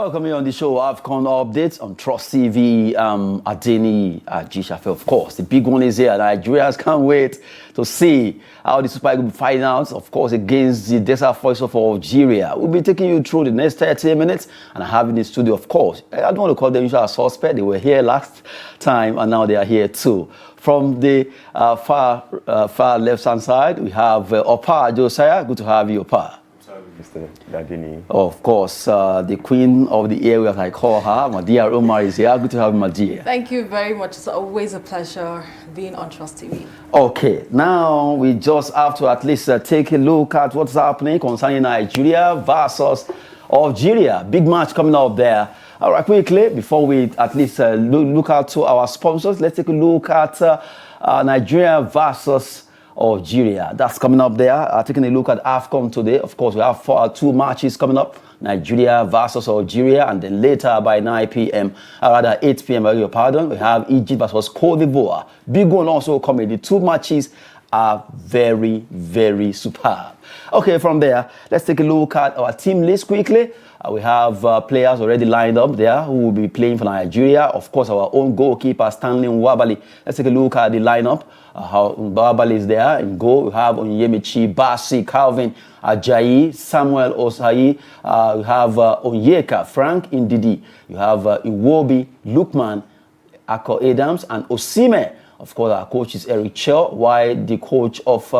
Welcome here on the show, AFCON updates on Trust TV. Adeniyi, Ajisafe, of course. The big one is here. Nigerians can't wait to see how the Super Eagles will find out, of course, against the Desert Voice of Algeria. We'll be taking you through the next 30 minutes and I have in the studio, of course. I don't want to call them usual suspect. They were here last time and now they are here too. From the far left-hand side, we have Oppa, Josiah. Good to have you, Oppa. Mr. Adeniyi. Of course, the queen of the area, as I call her, Mardia Umar, is here. Good to have Mardia. Thank you very much. It's always a pleasure being on Trust TV. Okay, now we just have to at least take a look at what's happening concerning Nigeria versus Algeria. Big match coming up there. All right, quickly, before we at least look out to our sponsors, let's take a look at Nigeria versus Algeria. That's coming up there. Taking a look at AFCON today. Of course, we have two matches coming up. Nigeria versus Algeria. And then later by 9 p.m., or rather 8 p.m., I beg your pardon, we have Egypt versus Cote d'Ivoire. Big one also coming. The two matches are very, very superb. Okay, from there, let's take a look at our team list quickly. We have players already lined up there who will be playing for Nigeria. Of course, our own goalkeeper, Stanley Nwabali. Let's take a look at the lineup. How Nwabali is there in goal. We have Onyemaechi, Basi, Calvin, Ajayi, Samuel Osayi. We have Onyeka, Frank Ndidi. You have Iwobi, Lukman, Ako Adams, and Osimhen. Of course, our coach is Eric Chell, while the coach of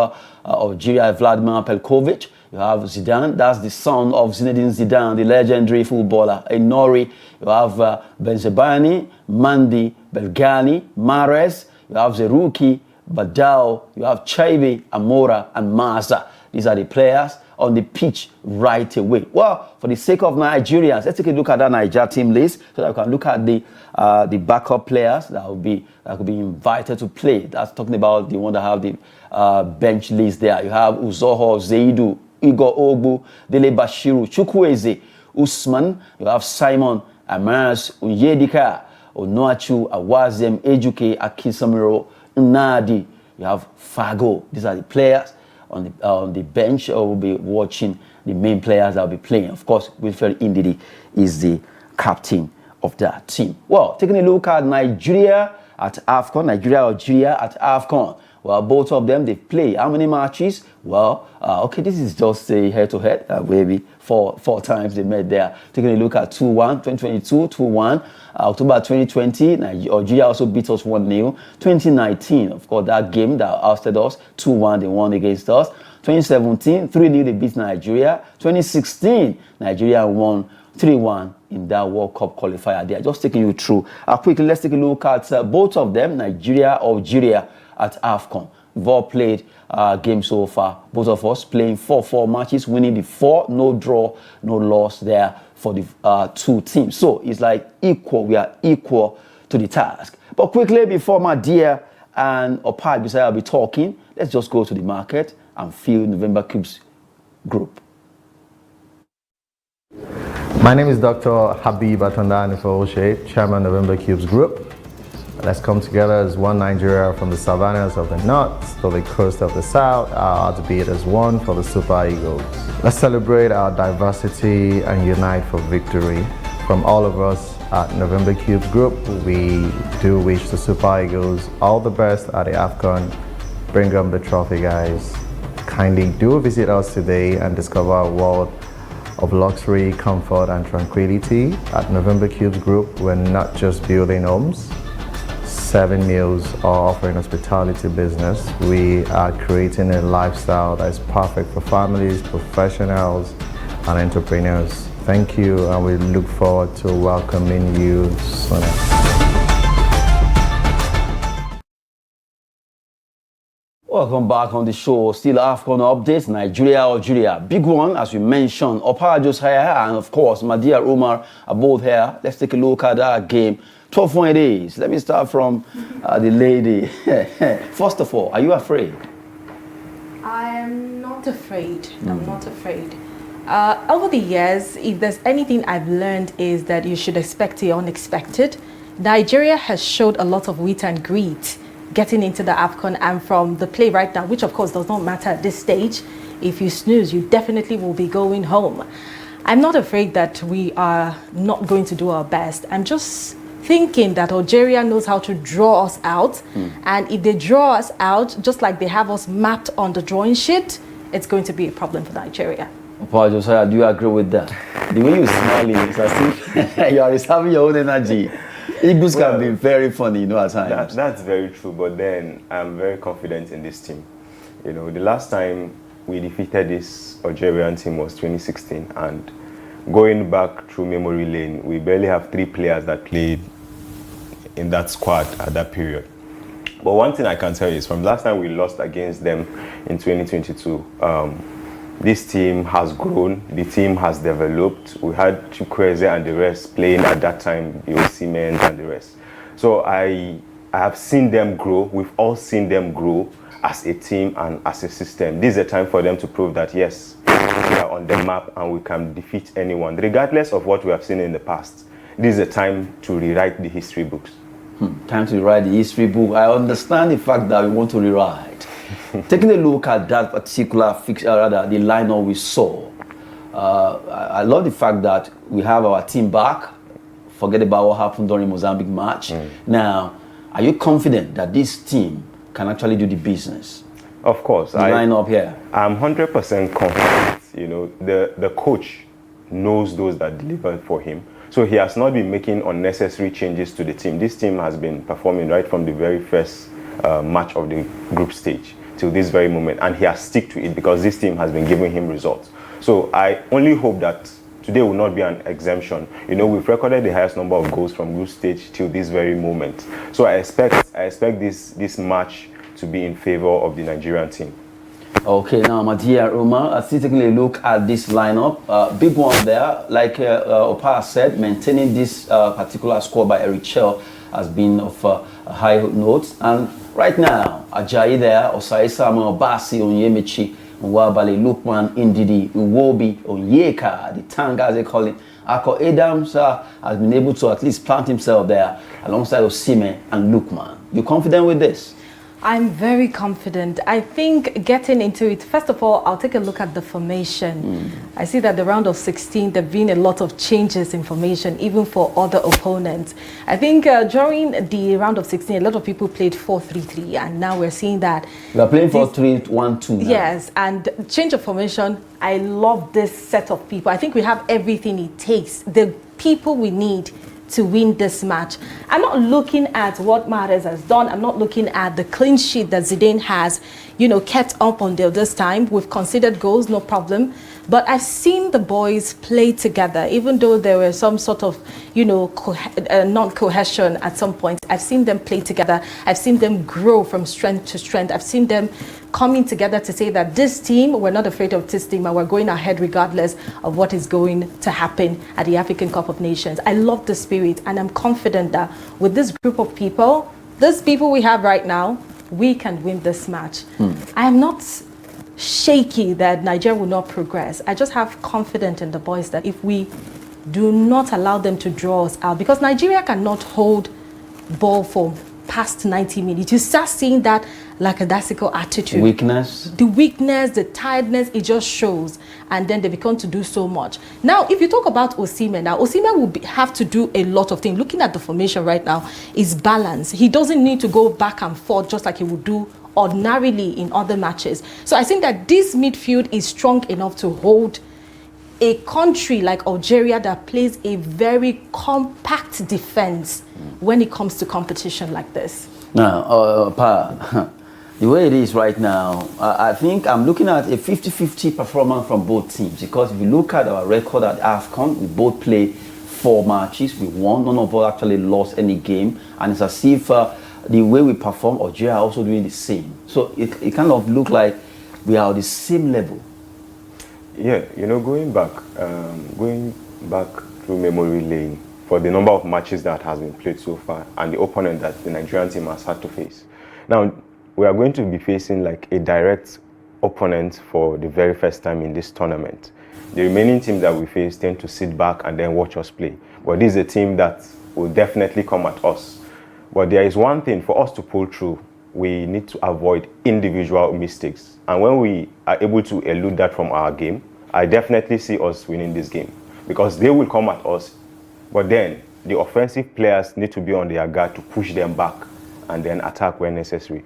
Algeria, Vladimir Pelkovic. You have Zidane, that's the son of Zinedine Zidane, the legendary footballer. Enori, you have Benzebani, Mandi, Belgani, Mahrez, you have Zerouki, Badao, you have Chaibe, Amora, and Maza. These are the players on the pitch right away. Well, for the sake of Nigerians, let's take a look at that Niger team list so that we can look at the backup players that could be invited to play. That's talking about the one that have the bench list there. You have Uzoho, Zaidu, Igor Ogbu, Dele Bashiru, Chukwueze, Usman. You have Simon, Amers, Onyedika, Onuachu, Awazem, Ejuke, Akisamiro, Nadi. You have Fago. These are the players on the bench. We'll be watching the main players that will be playing. Of course, Wilfred Ndidi is the captain of that team. Well, taking a look at Nigeria at AFCON, Nigeria-Algeria at AFCON. Well, both of them, they play. How many matches? Well, okay, this is just a head-to-head. Maybe four times they met there. Taking a look at 2-1, 2022, 2-1. October 2020, Algeria also beat us 1-0. 2019, of course, that game that ousted us, 2-1, they won against us. 2017, 3-0, they beat Nigeria. 2016, Nigeria won 3-1 in that World Cup qualifier. They are just taking you through. Quickly, let's take a look at both of them, Nigeria, Algeria at AFCON. We've all played games so far. Both of us playing 4-4 matches, winning the 4, no draw, no loss there for the two teams. So it's like equal. We are equal to the task. But quickly, before Mardia and Oppa Josiah will be talking, let's just go to the market and fill November Cube's group. My name is Dr. Habib Atanda Nifolshe, Chairman of November Cube's group. Let's come together as one Nigeria from the savannas of the north to the coast of the south, our heartbeat as one for the Super Eagles. Let's celebrate our diversity and unite for victory. From all of us at November Cube's group, we do wish the Super Eagles all the best at the AFCON. Bring them the trophy, guys. Kindly do visit us today and discover a world of luxury, comfort, and tranquility. At November Cube's group, we're not just building homes, serving meals, or offering hospitality business. We are creating a lifestyle that is perfect for families, professionals, and entrepreneurs. Thank you, and we look forward to welcoming you soon. Welcome back on the show. Still AFCON updates, Nigeria, Algeria. Big one, as we mentioned. Oppa Josiah and, of course, Mardia Umar are both here. Let's take a look at that game. 12 point days. Let me start from the lady. First of all, are you afraid? I am not afraid. I'm not afraid. Over the years, if there's anything I've learned is that you should expect the unexpected. Nigeria has showed a lot of wit and grit getting into the AFCON, and from the play right now, which of course does not matter at this stage, if you snooze, you definitely will be going home. I'm not afraid that we are not going to do our best. I'm just thinking that Algeria knows how to draw us out. And if they draw us out, just like they have us mapped on the drawing sheet, it's going to be a problem for Nigeria. Oppa, Josiah, do you agree with that? The way you're smiling is as if you are reserving your own energy. Eagles can be very funny, at times. That's very true, but then I'm very confident in this team. The last time we defeated this Algerian team was 2016, and going back through memory lane, we barely have 3 players that played in that squad at that period. But one thing I can tell you is from last time we lost against them in 2022, this team has grown, the team has developed. We had Chukwueze and the rest playing at that time, the Osimhen and the rest. So I have seen them grow. We've all seen them grow as a team and as a system. This is a time for them to prove that, yes, we are on the map and we can defeat anyone. Regardless of what we have seen in the past, this is a time to rewrite the history books. Time to rewrite the history book. I understand the fact that we want to rewrite. Taking a look at that particular fixture, rather the lineup we saw, I love the fact that we have our team back. Forget about what happened during Mozambique match. Now, are you confident that this team can actually do the business? Of course. The lineup here. I'm 100% confident. The coach knows those that deliver for him. So he has not been making unnecessary changes to the team. This team has been performing right from the very first match of the group stage till this very moment, and he has stuck to it because this team has been giving him results. So I only hope that today will not be an exemption. We've recorded the highest number of goals from group stage till this very moment. So I expect this match to be in favor of the Nigerian team. Okay, now Mardia, Umar, still taking a look at this lineup. Big one there, like Oppa said, maintaining this particular score by Eric Chell has been of a high note. And right now, Ajayi there, Osai Samuel, Basi, Onyemechi, Nwabali, Lukman, Indidi, Uwobi, Onyeka, the Tanga as they call it. Ako Adams has been able to at least plant himself there alongside Osimhen and Lukman. You confident with this? I'm very confident. I think getting into it, first of all, I'll take a look at the formation. I see that the round of 16, there have been a lot of changes in formation, even for other opponents. I think during the round of 16, a lot of people played 4-3-3, and now we're seeing that. We're playing 4-3-1-2 now. Yes, and change of formation, I love this set of people. I think we have everything it takes, the people we need to win this match. I'm not looking at what Mahrez has done. I'm not looking at the clean sheet that Zidane has, kept up until this time. We've conceded goals, no problem. But I've seen the boys play together, even though there were some sort of, non-cohesion at some point. I've seen them play together. I've seen them grow from strength to strength. I've seen them coming together to say that this team, we're not afraid of this team and we're going ahead regardless of what is going to happen at the African Cup of Nations. I love the spirit, and I'm confident that with this group of people, these people we have right now, we can win this match. I am not shaky that Nigeria will not progress. I just have confidence in the boys that if we do not allow them to draw us out, because Nigeria cannot hold ball for past 90 minutes. You start seeing that lackadaisical attitude. Weakness. The weakness, the tiredness, it just shows. And then they become to do so much. Now, if you talk about Osimhen, now Osimhen will have to do a lot of things. Looking at the formation right now, is balance. He doesn't need to go back and forth just like he would do ordinarily in other matches. So I think that this midfield is strong enough to hold a country like Algeria that plays a very compact defense when it comes to competition like this. Now, the way it is right now, I think I'm looking at a 50-50 performance from both teams, because if you look at our record at AFCON, we both played 4 matches, we won, none of us actually lost any game, and it's as if the way we perform, Algeria are also doing the same. So it kind of look like we are at the same level. Yeah, going back through memory lane for the number of matches that has been played so far and the opponent that the Nigerian team has had to face. Now, we are going to be facing like a direct opponent for the very first time in this tournament. The remaining teams that we face tend to sit back and then watch us play. But this is a team that will definitely come at us. But there is one thing, for us to pull through, we need to avoid individual mistakes. And when we are able to elude that from our game, I definitely see us winning this game because they will come at us, but then the offensive players need to be on their guard to push them back and then attack when necessary.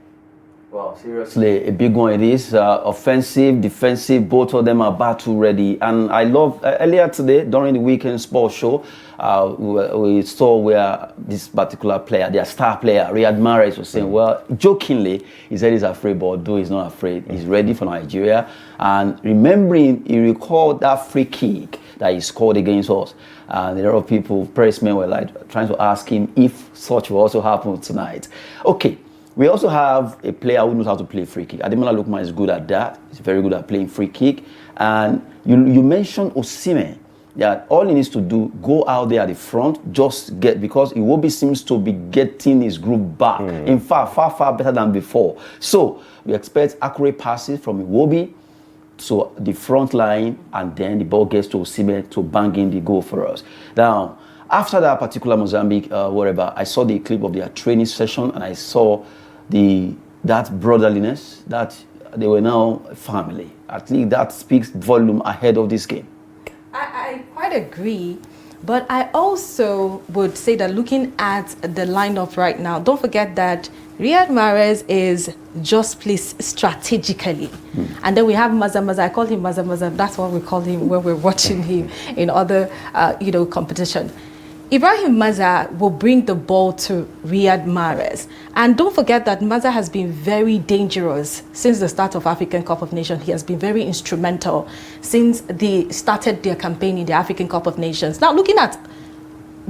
Well, seriously, a big one it is. Offensive, defensive, both of them are battle ready. And I love, earlier today, during the weekend sports show, we saw where this particular player, their star player, Riyad Mahrez, was saying, well, jokingly, he said he's afraid, but although he's not afraid, he's ready for Nigeria. And remembering, he recalled that free kick that he scored against us. And a lot of people, pressmen, were like trying to ask him if such will also happen tonight. Okay. We also have a player who knows how to play free kick. Ademola Lookman is good at that. He's very good at playing free kick. And you mentioned Osimhen, that all he needs to do, go out there at the front, just get, because Iwobi seems to be getting his group back. In fact, far better than before. So we expect accurate passes from Iwobi to the front line, and then the ball gets to Osimhen to bang in the goal for us. Now, after that particular Mozambique, whatever, I saw the clip of their training session, and I saw that brotherliness, that they were now a family. I think that speaks volume ahead of this game. I quite agree, but I also would say that looking at the lineup right now, don't forget that Riyad Mahrez is just placed strategically. And then we have Maza. I call him Maza. That's what we call him when we're watching him in other competition. Ibrahim Maza will bring the ball to Riyad Mahrez. And don't forget that Maza has been very dangerous since the start of African Cup of Nations. He has been very instrumental since they started their campaign in the African Cup of Nations. Now, looking at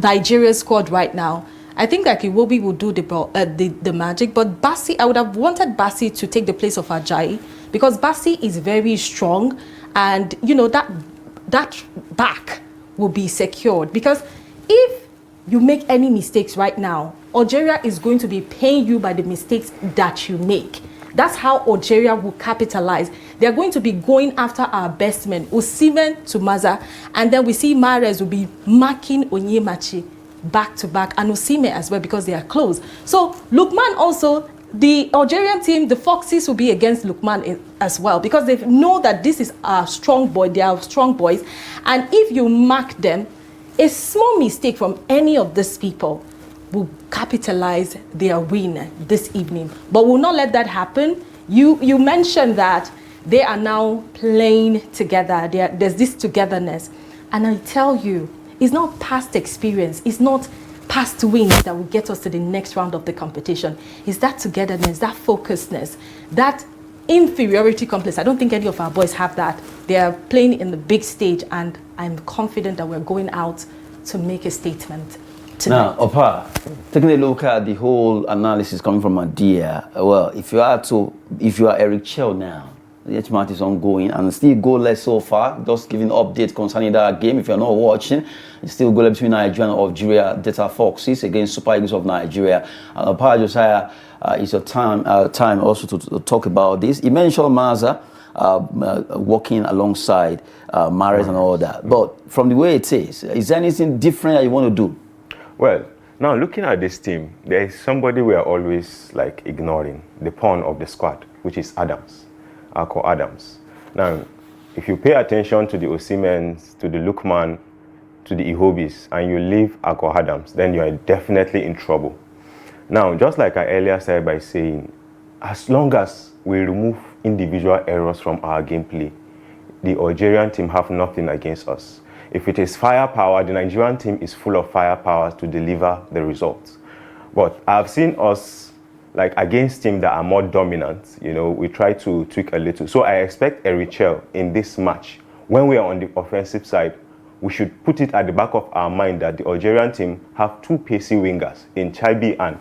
Nigeria's squad right now, I think that Iwobi will do the magic, but Bassi, I would have wanted Bassi to take the place of Ajayi, because Bassi is very strong, and that back will be secured, because if you make any mistakes right now, Algeria is going to be paying you by the mistakes that you make. That's how Algeria will capitalize. They're going to be going after our best men, Osimhen to Maza, and then we see Mahrez will be marking Onyemachi back to back, and Osimhen as well, because they are close. So Lookman also, the Algerian team, the Foxes will be against Lookman as well, because they know that this is a strong boy, they are strong boys, and if you mark them, a small mistake from any of these people will capitalize their win this evening. But we'll not let that happen. You mentioned that they are now playing together. There's this togetherness. And I tell you, it's not past experience. It's not past wins that will get us to the next round of the competition. It's that togetherness, that focusedness, that inferiority complex. I don't think any of our boys have that. They are playing in the big stage, and I'm confident that we're going out to make a statement tonight. Now, Oppa, taking a look at the whole analysis coming from Mardia, well, if you are Eric Chell now, the match is ongoing and still goalless so far. Just giving updates concerning that game. If you're not watching, it's still goalless between Nigeria and Algeria, Delta Foxes against Super Eagles of Nigeria. And Oppa, Josiah, it's your time also to talk about this. You mentioned Maza working alongside Mahrez and all that. But from the way it is there anything different that you want to do? Well, now looking at this team, there is somebody we are always like ignoring, the pawn of the squad, which is Adams. Now, if you pay attention to the Osimhens, to the Lookman, to the Ihobis, and you leave Adams, then you are definitely in trouble. Now, just like I earlier said by saying, as long as we remove individual errors from our gameplay, the Algerian team have nothing against us. If it is firepower, the Nigerian team is full of firepower to deliver the results. But I've seen us, like against teams that are more dominant, we try to tweak a little. So I expect a Richel in this match. When we are on the offensive side, we should put it at the back of our mind that the Algerian team have two pacey wingers in Chaibi and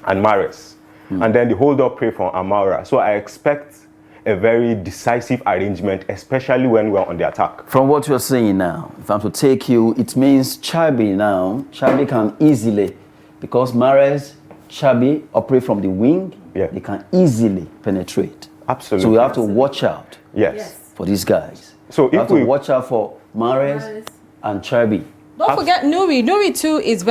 Mahrez. And then the hold-up play from Amara. So I expect a very decisive arrangement, especially when we're on the attack. From what you're saying now, if I'm to take you, it means Chaibi can easily, because Mahrez, Chaibi operate from the wing, they can easily penetrate. Absolutely. So we have to watch out yes. for these guys. So we have to watch out for Mahrez and Chaibi. Don't forget Nuri. Nuri too is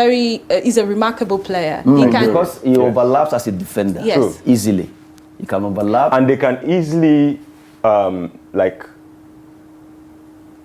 is a remarkable player. Because he overlaps as a defender. Yes. Easily. He can overlap. And they can easily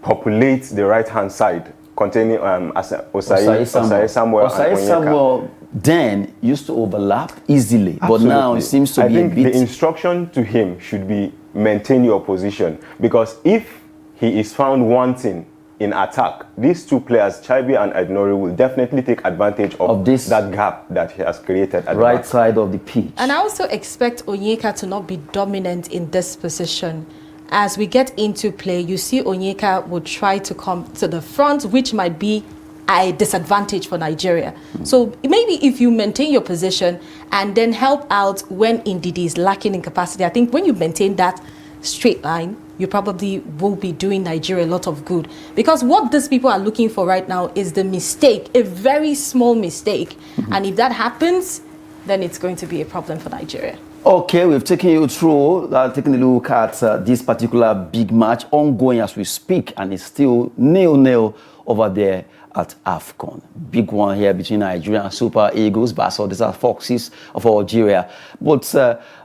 populate the right-hand side containing Osai Samuel and Osai Onyeka. Samuel then used to overlap easily, but now it seems to be a bit... I think the instruction to him should be maintain your position, because if he is found wanting in attack, these two players, Chaibi and Adeniyi, will definitely take advantage of that gap that he has created at right side of the pitch. And I also expect Onyeka to not be dominant in this position. As we get into play, you see Onyeka would try to come to the front, which might be a disadvantage for Nigeria. So maybe if you maintain your position and then help out when Ndidi is lacking in capacity, I think when you maintain that straight line, you probably will be doing Nigeria a lot of good. Because what these people are looking for right now is the mistake, a very small mistake. And if that happens, then it's going to be a problem for Nigeria. Okay, we've taken you through, taking a look at this particular big match ongoing as we speak, and it's still 0-0 over there at AFCON. Big one here between Nigeria and Super Eagles, but these are Foxes of Algeria. But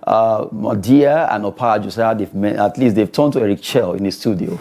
Mardia and Oppa, Josiah, at least they've turned to Eric Chell in the studio.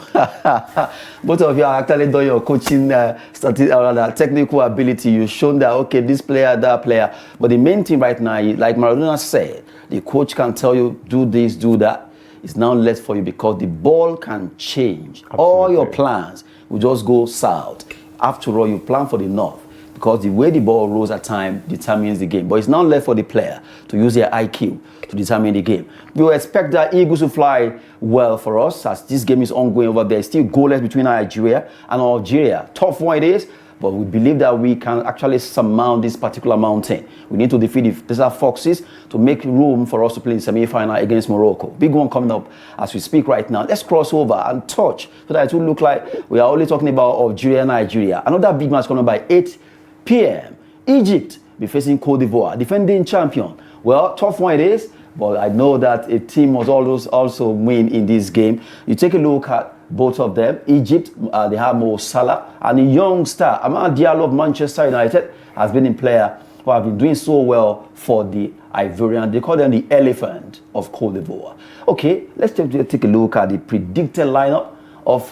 Both of you are actually done your coaching technical ability. You've shown that, okay, this player, that player. But the main thing right now, like Maradona said, the coach can tell you, do this, do that. It's now left for you because the ball can change. Absolutely. All your plans will just go south. After all, you plan for the north because the way the ball rolls at time determines the game. But it's now left for the player to use their IQ to determine the game. We will expect that Eagles to fly well for us as this game is ongoing over there. It's still goalless between Nigeria and Algeria. Tough one it is. But we believe that we can actually surmount this particular mountain. We need to defeat the Foxes to make room for us to play in semi-final against Morocco. Big one coming up as we speak right now. Let's cross over and touch so that it will look like we are only talking about Algeria and Nigeria. Another big match coming up by 8 p.m. Egypt be facing Cote d'Ivoire, defending champion. Well, tough one it is, but I know that a team must always also win in this game. You take a look at both of them. Egypt, they have Mo Salah, and a young star, Amad Diallo of Manchester United, has been a player who have been doing so well for the Ivorian. They call them the elephant of Cote d'Ivoire. Okay, let's take a look at the predicted lineup of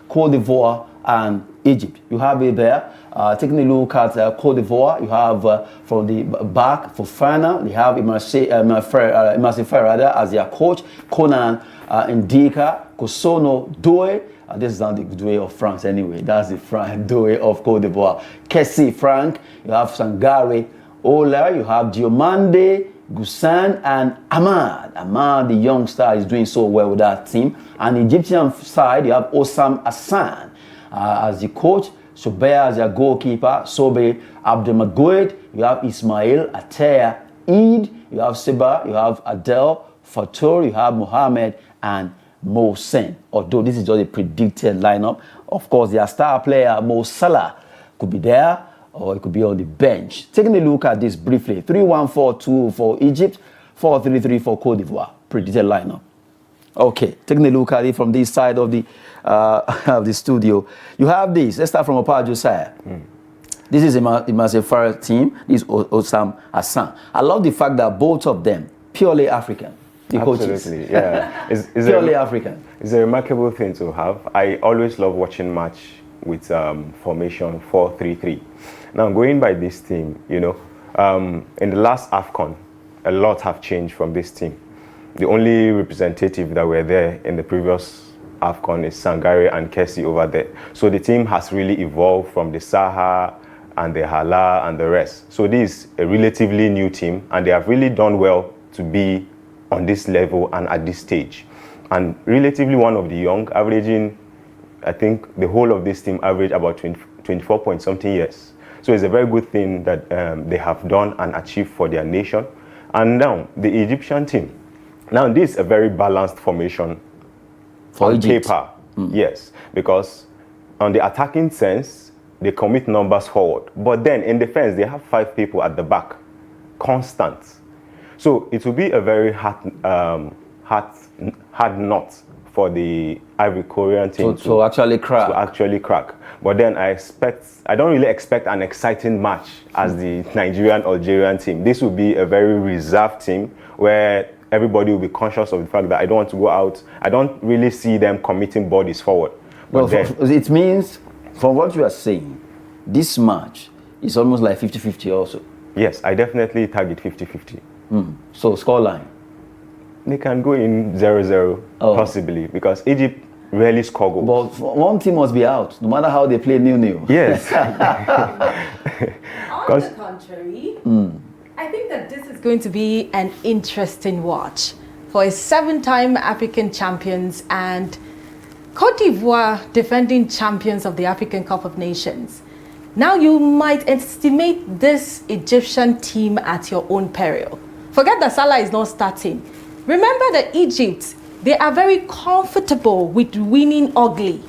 Cote d'Ivoire and Egypt. You have it there. Taking a look at Cote d'Ivoire, you have from the back for Fana, they have Ajisafe as their coach, Conan Ndika, Kosono Doe. This is not the Doe of France anyway. That's the Doe of Cote d'Ivoire. Kessie Frank, you have Sangare Ola, you have Diomande, Gusan, and Ahmad. Ahmad, the young star, is doing so well with that team. And the Egyptian side, you have Osam Hassan as the coach, Sobeya as your goalkeeper, Sobe Abdelmagoid, you have Ismail Atea Eid, you have Seba, you have Adel Fatur, you have Mohammed, and Mohsen. Although this is just a predicted lineup, of course, their star player, Mo Salah, could be there or it could be on the bench. Taking a look at this briefly, 3-1-4-2 for Egypt, 4-3-3 for Cote d'Ivoire. Predicted lineup. Okay, taking a look at it from this side of the studio. You have this. Let's start from Oppa Josiah. This is Ajisafe team. This is Osam Hassan. I love the fact that both of them purely African. The Absolutely, coaches. yeah. It's purely African. It's a remarkable thing to have. I always love watching match with formation 4-3-3. Now, going by this team, you know, in the last AFCON, a lot have changed from this team. The only representative that were there in the previous AFCON is Sangare and Kessie over there. So the team has really evolved from the Saha and the Hala and the rest. So this is a relatively new team, and they have really done well to be on this level and at this stage. And relatively one of the young, averaging, I think the whole of this team average about 24 point something years. So it's a very good thing that they have done and achieved for their nation. And now the Egyptian team. Now this is a very balanced formation for on Egypt. paper, yes, because on the attacking sense, they commit numbers forward. But then in defense, they have 5 people at the back, constant. So it will be a very hard nut for the Ivory Korean team to actually crack. But then I don't really expect an exciting match as the Nigerian-Algerian team. This will be a very reserved team where everybody will be conscious of the fact that I don't want to go out. I don't really see them committing bodies forward. Well, then, it means, from what you are saying, this match is almost like 50-50 also. yes, I definitely target 50-50. So scoreline. They can go in 0-0, possibly, because Egypt rarely score goals. But one team must be out, no matter how they play 0-0. Yes. On the contrary, I think that this is going to be an interesting watch for a 7-time African champions and Cote d'Ivoire defending champions of the African Cup of Nations. Now you might estimate this Egyptian team at your own peril. Forget that Salah is not starting. Remember that Egypt, they are very comfortable with winning ugly.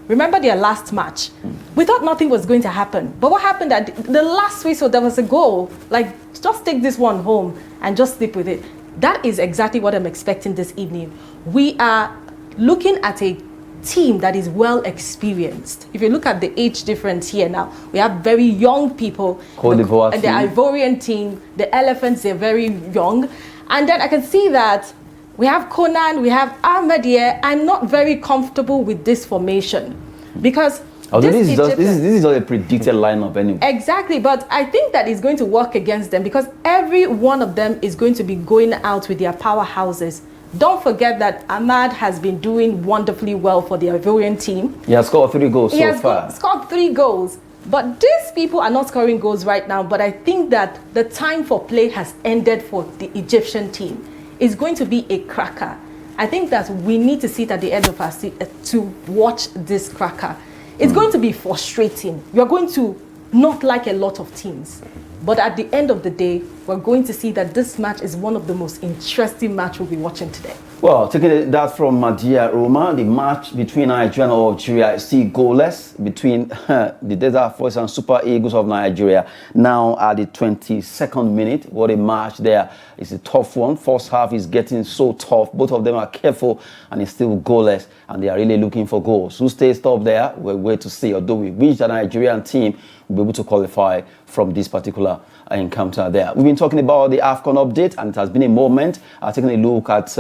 Remember their last match. We thought nothing was going to happen. But what happened at the last whistle, there was a goal. Like, just take this one home and just sleep with it. That is exactly what I'm expecting this evening. We are looking at a team that is well experienced. If you look at the age difference here now, we have very young people. Cote d'Ivoire the Ivorian team, the Elephants, they're very young. And then I can see that we have Conan, we have Mardia. I'm not very comfortable with this formation because this is not a predicted lineup anyway. Exactly, but I think that it's going to work against them because every one of them is going to be going out with their powerhouses. Don't forget that Ahmad has been doing wonderfully well for the Ivorian team. He has scored 3 goals so far. He has scored 3 goals. But these people are not scoring goals right now. But I think that the time for play has ended for the Egyptian team. It's going to be a cracker. I think that we need to sit at the end of our seat to watch this cracker. It's going to be frustrating. You're going to not like a lot of teams. But at the end of the day, we're going to see that this match is one of the most interesting matches we'll be watching today. Well, taking that from Mardia, Roma, the match between Nigeria and Algeria is still goalless between the Desert Force and Super Eagles of Nigeria. Now at the 22nd minute, what a match there. It's a tough one. First half is getting so tough. Both of them are careful and it's still goalless and they are really looking for goals. Who stays top there? We'll wait to see. Although we wish the Nigerian team will be able to qualify from this particular encounter there. We've been talking about the AFCON update and it has been a moment. Taking a look at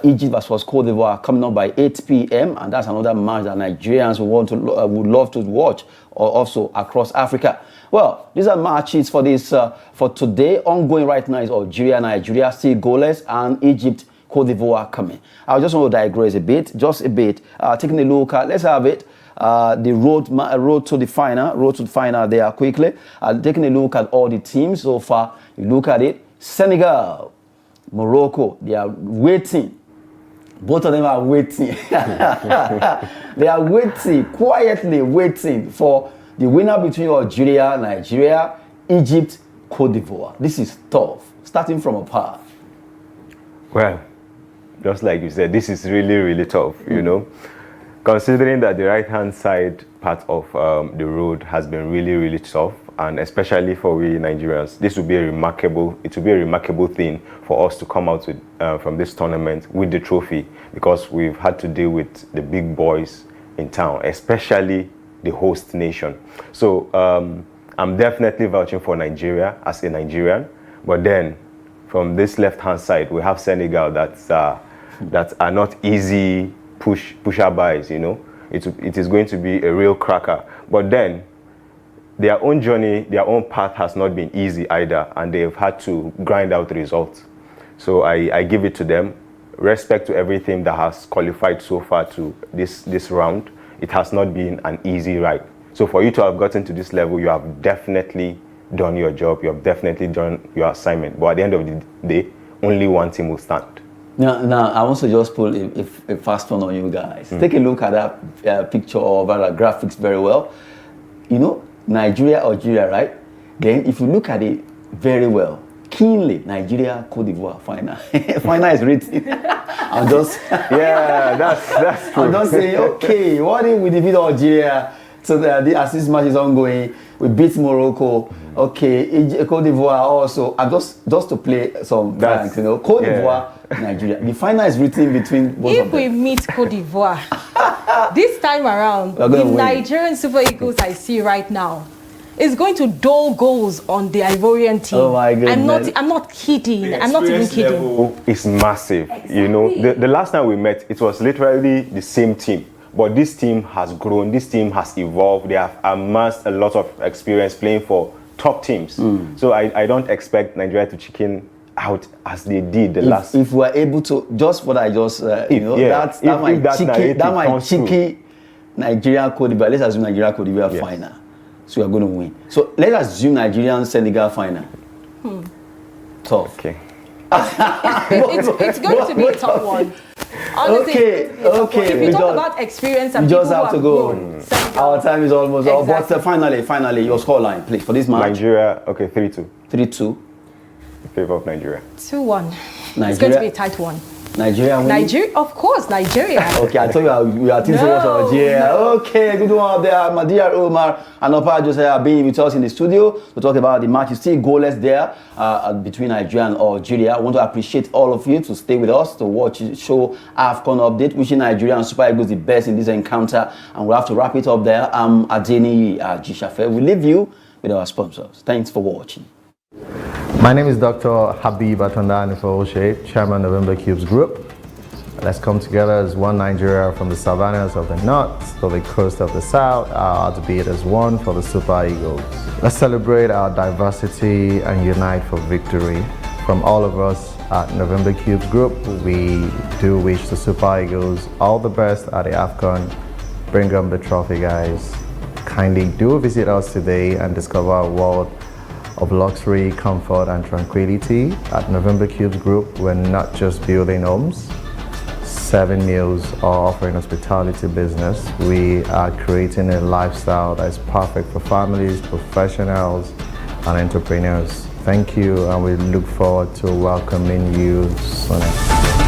Egypt versus Cote d'Ivoire coming up by 8 p.m. and that's another match that Nigerians would love to watch or also across Africa. Well, these are matches for this for today. Ongoing right now is Algeria, Nigeria still goalless and Egypt, Cote d'Ivoire coming. I just want to digress a bit, just a bit. Taking a look at, let's have it. The road to the final there quickly. Taking a look at all the teams so far. You look at it. Senegal, Morocco, they are waiting. Both of them are waiting. They are waiting, quietly waiting for the winner between Algeria, Nigeria, Egypt, Cote d'Ivoire. This is tough, starting from Oppa. Well, just like you said, this is really, really tough, you know. Considering that the right-hand side part of the road has been really, really tough, and especially for we Nigerians, this will be a remarkable thing for us to come out with from this tournament with the trophy, because we've had to deal with the big boys in town, especially the host nation. So I'm definitely vouching for Nigeria as a Nigerian, but then from this left-hand side, we have Senegal that are not easy pusher-bys, you know. It is going to be a real cracker. But then, their own journey, their own path has not been easy either, and they've had to grind out results. So I give it to them. Respect to everything that has qualified so far to this round. It has not been an easy ride. So for you to have gotten to this level, you have definitely done your job. You have definitely done your assignment. But at the end of the day, only one team will stand. Now, I want to just pull a fast one on you guys. Take a look at that picture or that graphics very well. You know, Nigeria, Algeria, right? Then if you look at it very well, keenly, Nigeria, Cote d'Ivoire, final. Final is written. I'm just... yeah, that's true. I'm just saying, okay, what if we defeat Algeria? So as this match is ongoing, we beat Morocco. Okay, Cote d'Ivoire also. And just to play some blanks, you know, Cote d'Ivoire, Nigeria. The final is written between both of them. If we meet Cote d'Ivoire, this time around, the Nigerian Super Eagles I see right now is going to dole goals on the Ivorian team. Oh my goodness. I'm not kidding. I'm not even kidding. It's massive. Exactly. You know, the last time we met, it was literally the same team. But this team has grown, this team has evolved, they have amassed a lot of experience playing for top teams. So I don't expect Nigeria to chicken out as they did the last. If we're able to, just what I just, that might cheeky Nigeria Cote d'Ivoire, let's assume Nigeria Cote d'Ivoire final. So we're going to win. So let's assume Nigerian Senegal final. Tough. Okay. It's going to be a tough one. Honestly, Okay. If you talk about experience and we people just have who to go. Our time is almost up. Exactly. But finally, your scoreline, please, for this match. Nigeria, okay, 3-2. 3-2. In favor of Nigeria. 2-1. It's going to be a tight one. Nigeria winning? Nigeria, of course, Nigeria. Okay, I thought we are thinking about Algeria. Okay, good one out there. Mardia, Umar, and Oppa, Josiah being with us in the studio to talk about the match. It's still goalless there between Nigeria and Algeria. I want to appreciate all of you to stay with us to watch the show AFCON update. Wishing Nigeria and Super Eagles the best in this encounter. And we'll have to wrap it up there. I'm Adeniyi, Ajisafe. We leave you with our sponsors. Thanks for watching. My name is Dr. Habib Atondani, Chairman of November Cubes Group. Let's come together as one Nigeria from the savannas of the north to the coast of the south, our heartbeat as one for the Super Eagles. Let's celebrate our diversity and unite for victory. From all of us at November Cubes Group, we do wish the Super Eagles all the best at the AFCON. Bring them the trophy, guys. Kindly do visit us today and discover a world of luxury, comfort, and tranquility. At November Cubes Group, we're not just building homes, serving meals, or offering hospitality business. We are creating a lifestyle that is perfect for families, professionals, and entrepreneurs. Thank you, and we look forward to welcoming you soon.